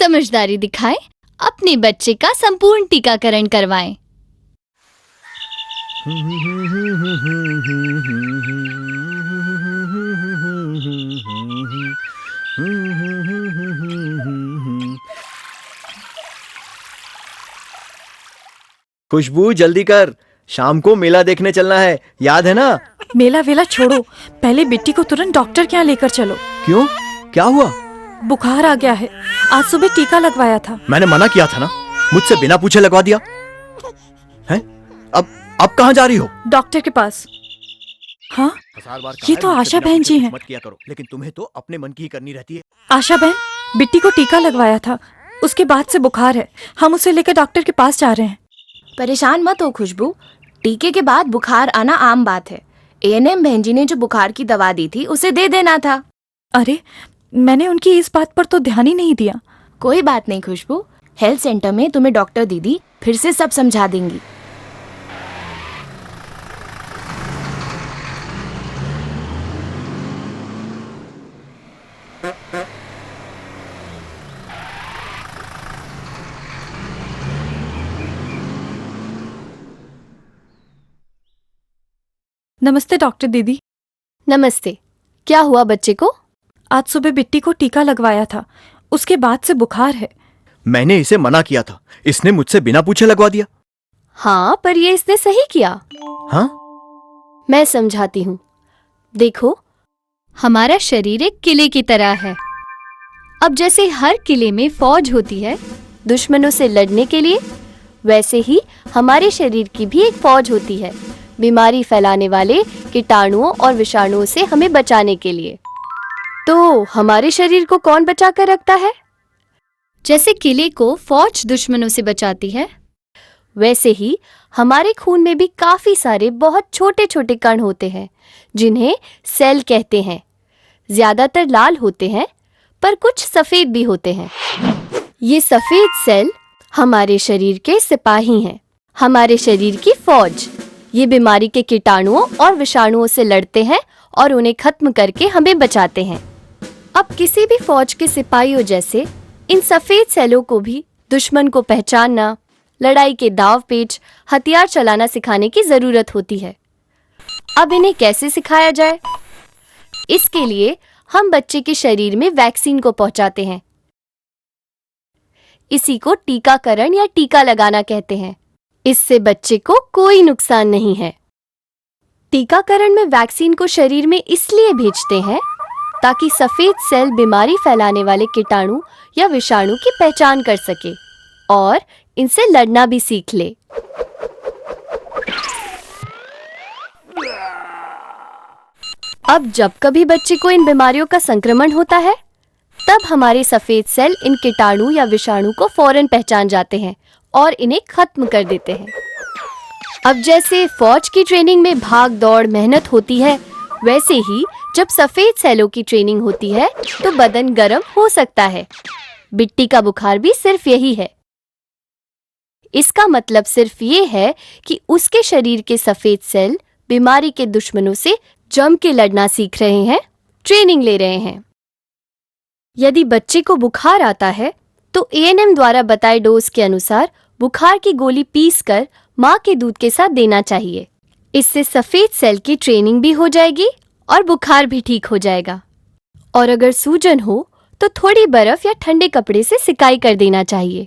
समझदारी दिखाएं, अपने बच्चे का संपूर्ण टीकाकरण करवाएं। खुशबू जल्दी कर, शाम को मेला देखने चलना है, याद है ना? मेला वेला छोड़ो, पहले बिट्टी को तुरंत डॉक्टर के यहाँ लेकर चलो। क्यों, क्या हुआ? बुखार आ गया है, आज सुबह टीका लगवाया था। मैंने मना किया था ना, मुझसे बिना पूछे लगवा दिया है। अब कहाँ जा रही हो? डॉक्टर के पास। हाँ, ये तो आशा बहन जी हैं। मत किया करो, लेकिन तुम्हें तो अपने मन की ही करनी रहती है। आशा बहन, बिट्टी को टीका लगवाया था, उसके बाद से बुखार है, हम उसे लेकर डॉक्टर के पास जा रहे हैं। परेशान मत हो खुशबू, टीके के बाद बुखार आना आम बात है। एएनएम बहन जी ने जो बुखार की दवा दी थी उसे दे देना था। अरे, मैंने उनकी इस बात पर तो ध्यान ही नहीं दिया। कोई बात नहीं खुशबू, हेल्थ सेंटर में तुम्हें डॉक्टर दीदी फिर से सब समझा देंगी। नमस्ते डॉक्टर दीदी। नमस्ते, क्या हुआ बच्चे को? आज सुबह बिट्टी को टीका लगवाया था, उसके बाद से बुखार है। मैंने इसे मना किया था, इसने मुझसे बिना पूछे लगवा दिया। हाँ, पर ये इसने सही किया। हाँ? मैं समझाती हूँ। देखो, हमारा शरीर एक किले की तरह है। अब जैसे हर किले में फौज होती है दुश्मनों से लड़ने के लिए, वैसे ही हमारे शरीर की भी एक फौज होती है बीमारी फैलाने वाले कीटाणुओं और विषाणुओं से हमें बचाने के लिए। तो हमारे शरीर को कौन बचा कर रखता है? जैसे किले को फौज दुश्मनों से बचाती है, वैसे ही हमारे खून में भी काफी सारे बहुत छोटे छोटे कण होते हैं जिन्हें सेल कहते हैं। ज्यादातर लाल होते हैं, पर कुछ सफेद भी होते हैं। ये सफेद सेल हमारे शरीर के सिपाही हैं, हमारे शरीर की फौज। ये बीमारी के कीटाणुओं और विषाणुओं से लड़ते हैं और उन्हें खत्म करके हमें बचाते हैं। अब किसी भी फौज के सिपाहियों जैसे इन सफेद सेलों को भी दुश्मन को पहचानना, लड़ाई के दाव पेच, हथियार चलाना सिखाने की जरूरत होती है। अब इन्हें कैसे सिखाया जाए? इसके लिए हम बच्चे के शरीर में वैक्सीन को पहुंचाते हैं। इसी को टीकाकरण या टीका लगाना कहते हैं। इससे बच्चे को कोई नुकसान नहीं है। टीकाकरण में वैक्सीन को शरीर में इसलिए भेजते हैं ताकि सफेद सेल बीमारी फैलाने वाले कीटाणु या विषाणु की पहचान कर सके और इनसे लड़ना भी सीख ले। अब जब कभी बच्चे को इन बीमारियों का संक्रमण होता है, तब हमारे सफेद सेल इन कीटाणु या विषाणु को फौरन पहचान जाते हैं और इन्हें खत्म कर देते हैं। अब जैसे फौज की ट्रेनिंग में भाग दौड़ मेहनत होती है, वैसे ही जब सफेद सेलों की ट्रेनिंग होती है तो बदन गर्म हो सकता है। बिट्टी का बुखार भी सिर्फ यही है। इसका मतलब सिर्फ ये है कि उसके शरीर के सफेद सेल बीमारी के दुश्मनों से जम के लड़ना सीख रहे हैं, ट्रेनिंग ले रहे हैं। यदि बच्चे को बुखार आता है तो एएनएम द्वारा बताए डोज के अनुसार बुखार की गोली पीसकर माँ के दूध के साथ देना चाहिए। इससे सफेद सेल की ट्रेनिंग भी हो जाएगी और बुखार भी ठीक हो जाएगा। और अगर सूजन हो तो थोड़ी बर्फ या ठंडे कपड़े से सिकाई कर देना चाहिए।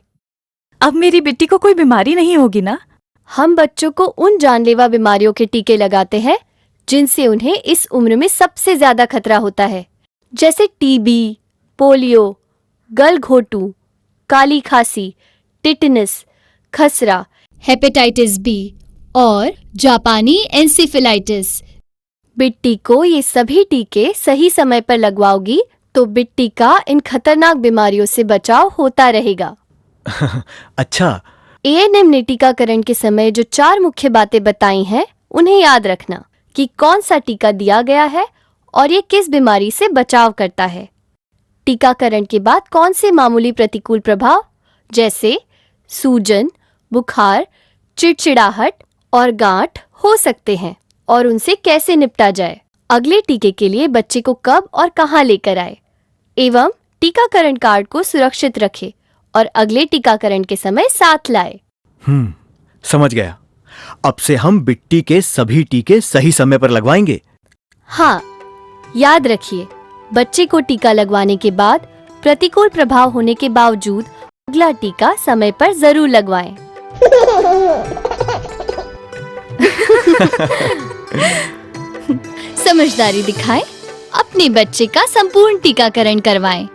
अब मेरी बिट्टी को कोई बीमारी नहीं होगी ना? हम बच्चों को उन जानलेवा बीमारियों के टीके लगाते हैं जिनसे उन्हें इस उम्र में सबसे ज्यादा खतरा होता है, जैसे टीबी, पोलियो, गलघोटू, काली खांसी, टिटनस, खसरा, हेपेटाइटिस बी और जापानी एन्सेफेलाइटिस। बिट्टी को ये सभी टीके सही समय पर लगवाओगी तो बिट्टी का इन खतरनाक बीमारियों से बचाव होता रहेगा। अच्छा। एएनएम ने टीकाकरण के समय जो 4 मुख्य बातें बताई हैं, उन्हें याद रखना कि कौन सा टीका दिया गया है और ये किस बीमारी से बचाव करता है। टीकाकरण के बाद कौन से मामूली प्रतिकूल प्रभाव जैसे सूजन, बुखार, चिड़चिड़ाहट और गांठ हो सकते हैं और उनसे कैसे निपटा जाए। अगले टीके के लिए बच्चे को कब और कहां लेकर आए एवं टीकाकरण कार्ड को सुरक्षित रखें और अगले टीकाकरण के समय साथ लाए। समझ गया। अब से हम बिट्टी के सभी टीके सही समय पर लगवाएंगे। हाँ, याद रखिए, बच्चे को टीका लगवाने के बाद प्रतिकूल प्रभाव होने के बावजूद अगला टीका समय पर जरूर लगवाएं। समझदारी दिखाएं, अपने बच्चे का संपूर्ण टीकाकरण करवाएं।